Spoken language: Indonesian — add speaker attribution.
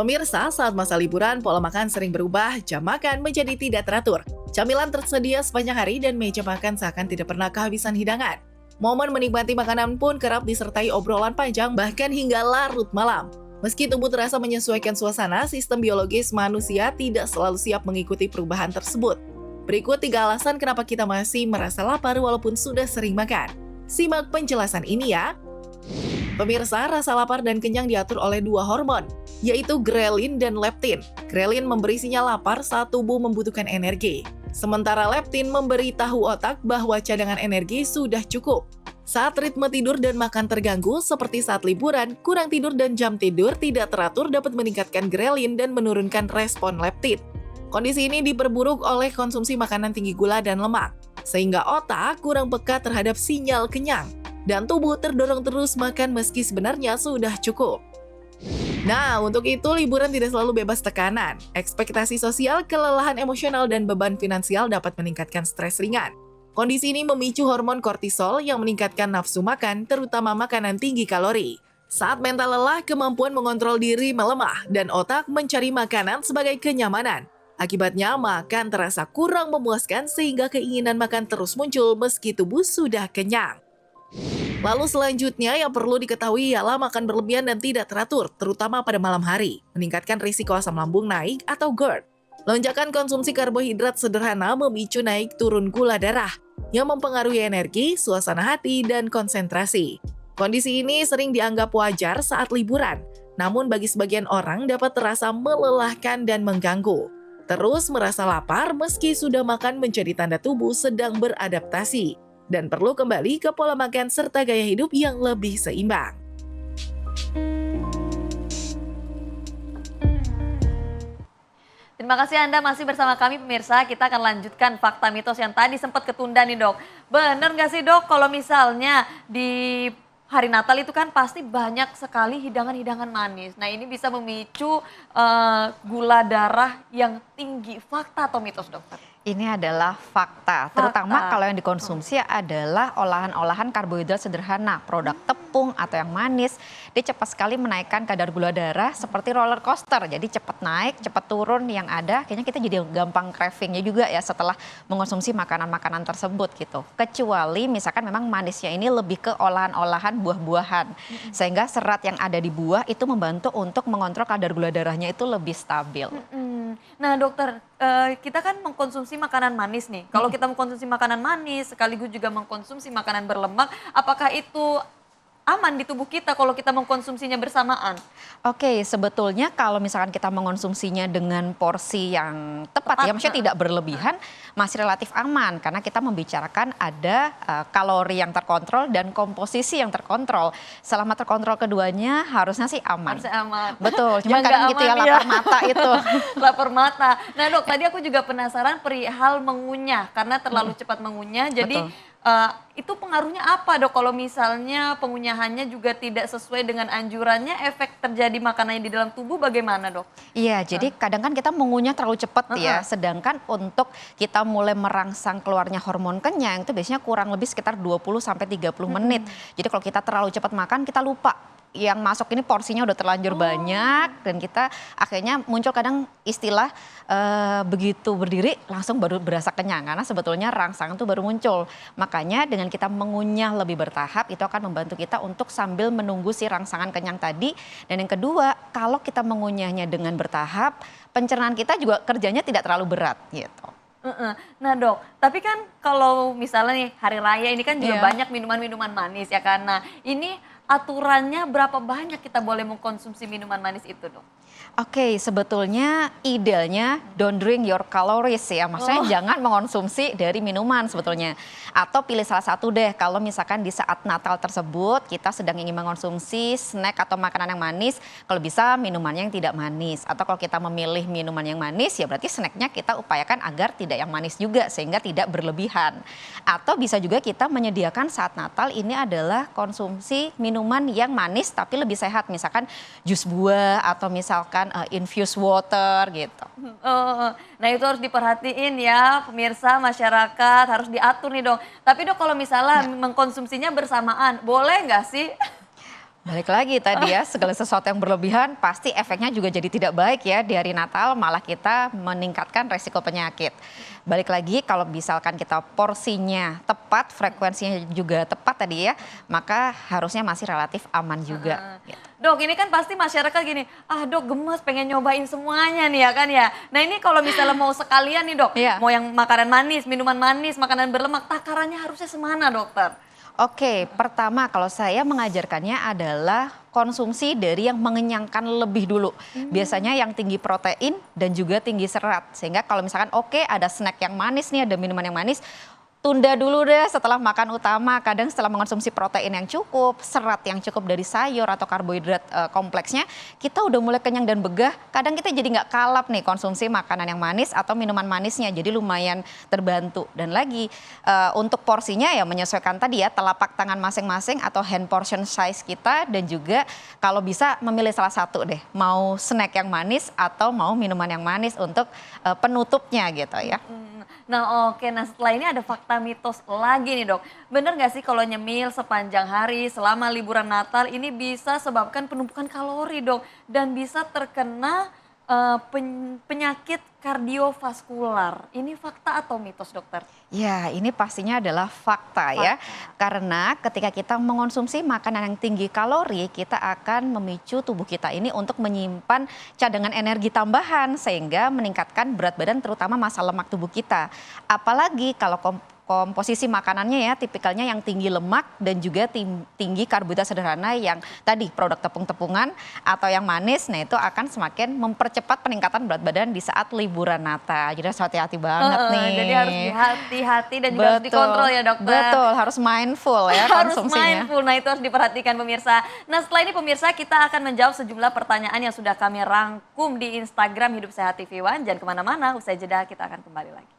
Speaker 1: Pemirsa, saat masa liburan, pola makan sering berubah, jam makan menjadi tidak teratur. Camilan tersedia sepanjang hari dan meja makan seakan tidak pernah kehabisan hidangan. Momen menikmati makanan pun kerap disertai obrolan panjang bahkan hingga larut malam. Meski tubuh terasa menyesuaikan suasana, sistem biologis manusia tidak selalu siap mengikuti perubahan tersebut. Berikut 3 alasan kenapa kita masih merasa lapar walaupun sudah sering makan. Simak penjelasan ini ya. Pemirsa, rasa lapar dan kenyang diatur oleh 2 hormon, yaitu grelin dan leptin. Grelin memberi sinyal lapar saat tubuh membutuhkan energi. Sementara leptin memberitahu otak bahwa cadangan energi sudah cukup. Saat ritme tidur dan makan terganggu, seperti saat liburan, kurang tidur dan jam tidur tidak teratur dapat meningkatkan grelin dan menurunkan respon leptin. Kondisi ini diperburuk oleh konsumsi makanan tinggi gula dan lemak, sehingga otak kurang peka terhadap sinyal kenyang, dan tubuh terdorong terus makan meski sebenarnya sudah cukup. Nah, untuk itu liburan tidak selalu bebas tekanan. Ekspektasi sosial, kelelahan emosional, dan beban finansial dapat meningkatkan stres ringan. Kondisi ini memicu hormon kortisol yang meningkatkan nafsu makan, terutama makanan tinggi kalori. Saat mental lelah, kemampuan mengontrol diri melemah, dan otak mencari makanan sebagai kenyamanan. Akibatnya, makan terasa kurang memuaskan sehingga keinginan makan terus muncul meski tubuh sudah kenyang. Lalu selanjutnya yang perlu diketahui ialah makan berlebihan dan tidak teratur, terutama pada malam hari, meningkatkan risiko asam lambung naik atau GERD. Lonjakan konsumsi karbohidrat sederhana memicu naik turun gula darah, yang mempengaruhi energi, suasana hati, dan konsentrasi. Kondisi ini sering dianggap wajar saat liburan, namun bagi sebagian orang dapat terasa melelahkan dan mengganggu. Terus merasa lapar meski sudah makan menjadi tanda tubuh sedang beradaptasi, dan perlu kembali ke pola makan serta gaya hidup yang lebih seimbang.
Speaker 2: Terima kasih Anda masih bersama kami pemirsa, kita akan lanjutkan fakta mitos yang tadi sempat ketunda nih dok. Bener nggak sih dok kalau misalnya di hari Natal itu kan pasti banyak sekali hidangan-hidangan manis. Nah ini bisa memicu gula darah yang tinggi, fakta atau mitos dokter?
Speaker 3: Ini adalah fakta, terutama kalau yang dikonsumsi adalah olahan-olahan karbohidrat sederhana, produk tepung atau yang manis. Dia cepat sekali menaikkan kadar gula darah seperti roller coaster. Jadi cepat naik, cepat turun, yang ada kayaknya kita jadi gampang cravingnya juga ya setelah mengonsumsi makanan-makanan tersebut gitu. Kecuali misalkan memang manisnya ini lebih ke olahan-olahan buah-buahan. Sehingga serat yang ada di buah itu membantu untuk mengontrol kadar gula darahnya itu lebih stabil.
Speaker 2: Nah dokter, kita kan mengkonsumsi makanan manis nih. Kalau kita mengkonsumsi makanan manis sekaligus juga mengkonsumsi makanan berlemak, apakah itu aman di tubuh kita kalau kita mengkonsumsinya bersamaan?
Speaker 3: Oke, sebetulnya kalau misalkan kita mengonsumsinya dengan porsi yang tepat ya, maksudnya tidak berlebihan, masih relatif aman karena kita membicarakan ada kalori yang terkontrol dan komposisi yang terkontrol. Selama terkontrol keduanya harusnya sih aman.
Speaker 2: Harusnya aman.
Speaker 3: Betul, cuma kadang gitu ya lapar mata itu.
Speaker 2: Lapar mata. Nah dok, tadi aku juga penasaran perihal mengunyah karena terlalu cepat mengunyah. Jadi itu pengaruhnya apa dok kalau misalnya pengunyahannya juga tidak sesuai dengan anjurannya, efek terjadi makanannya di dalam tubuh bagaimana dok?
Speaker 3: Iya, jadi kadang kan kita mengunyah terlalu cepat ya, sedangkan untuk kita mulai merangsang keluarnya hormon kenyang itu biasanya kurang lebih sekitar 20-30 menit. Jadi kalau kita terlalu cepat makan kita lupa. Yang masuk ini porsinya udah terlanjur banyak dan kita akhirnya muncul kadang istilah begitu berdiri langsung baru berasa kenyang karena sebetulnya rangsangan itu baru muncul. Makanya dengan kita mengunyah lebih bertahap itu akan membantu kita untuk sambil menunggu si rangsangan kenyang tadi. Dan yang kedua, kalau kita mengunyahnya dengan bertahap, pencernaan kita juga kerjanya tidak terlalu berat gitu.
Speaker 2: Nah dok, tapi kan kalau misalnya nih hari raya ini kan juga banyak minuman-minuman manis ya kan. Nah ini aturannya berapa banyak kita boleh mengkonsumsi minuman manis itu dok?
Speaker 3: Oke, sebetulnya idealnya don't drink your calories ya. Maksudnya jangan mengonsumsi dari minuman sebetulnya. Atau pilih salah satu deh kalau misalkan di saat Natal tersebut kita sedang ingin mengonsumsi snack atau makanan yang manis. Kalau bisa minumannya yang tidak manis. Atau kalau kita memilih minuman yang manis ya berarti snacknya kita upayakan agar tidak yang manis juga sehingga tidak berlebihan. Atau bisa juga kita menyediakan saat Natal ini adalah konsumsi minuman yang manis tapi lebih sehat. Misalkan jus buah atau misalkan infused water gitu.
Speaker 2: Nah itu harus diperhatiin ya pemirsa, masyarakat harus diatur nih dong. Tapi dok kalau misalnya mengkonsumsinya bersamaan boleh nggak sih?
Speaker 3: Balik lagi tadi ya, segala sesuatu yang berlebihan pasti efeknya juga jadi tidak baik ya di hari Natal, malah kita meningkatkan resiko penyakit. Balik lagi kalau misalkan kita porsinya tepat, frekuensinya juga tepat tadi ya, maka harusnya masih relatif aman juga. Gitu.
Speaker 2: Dok, ini kan pasti masyarakat gini, ah dok gemes pengen nyobain semuanya nih ya kan ya. Nah ini kalau misalnya mau sekalian nih dok,
Speaker 3: Iya.
Speaker 2: mau yang makanan manis, minuman manis, makanan berlemak, takarannya harusnya semana dokter?
Speaker 3: Oke, pertama kalau saya mengajarkannya adalah konsumsi dari yang mengenyangkan lebih dulu. Biasanya yang tinggi protein dan juga tinggi serat. Sehingga kalau misalkan oke ada snack yang manis nih, ada minuman yang manis, tunda dulu deh setelah makan utama. Kadang setelah mengonsumsi protein yang cukup, serat yang cukup dari sayur atau karbohidrat kompleksnya, kita udah mulai kenyang dan begah. Kadang kita jadi nggak kalap nih konsumsi makanan yang manis atau minuman manisnya. Jadi lumayan terbantu. Dan lagi untuk porsinya ya menyesuaikan tadi ya telapak tangan masing-masing atau hand portion size kita. Dan juga kalau bisa memilih salah satu deh. Mau snack yang manis atau mau minuman yang manis untuk penutupnya gitu ya.
Speaker 2: Nah oke, nah setelah ini ada fakta mitos lagi nih dok. Bener gak sih kalau nyemil sepanjang hari selama liburan Natal ini bisa sebabkan penumpukan kalori dok. Dan bisa terkena penyakit kardiovaskular. Ini fakta atau mitos dokter?
Speaker 3: Ya, ini pastinya adalah fakta ya. Karena ketika kita mengonsumsi makanan yang tinggi kalori, kita akan memicu tubuh kita ini untuk menyimpan cadangan energi tambahan sehingga meningkatkan berat badan terutama massa lemak tubuh kita. Apalagi kalau komposisi makanannya ya tipikalnya yang tinggi lemak dan juga tinggi karbohidrat sederhana yang tadi produk tepung-tepungan atau yang manis, nah itu akan semakin mempercepat peningkatan berat badan di saat liburan Natal. Jadi harus hati-hati banget nih.
Speaker 2: Jadi harus hati-hati dan juga harus dikontrol ya dokter.
Speaker 3: Betul, harus mindful ya
Speaker 2: Harus
Speaker 3: konsumsinya.
Speaker 2: mindful, nah itu harus diperhatikan pemirsa. Nah setelah ini pemirsa kita akan menjawab sejumlah pertanyaan yang sudah kami rangkum di Instagram Hidup Sehat TV One. Jangan kemana-mana, usai jeda kita akan kembali lagi.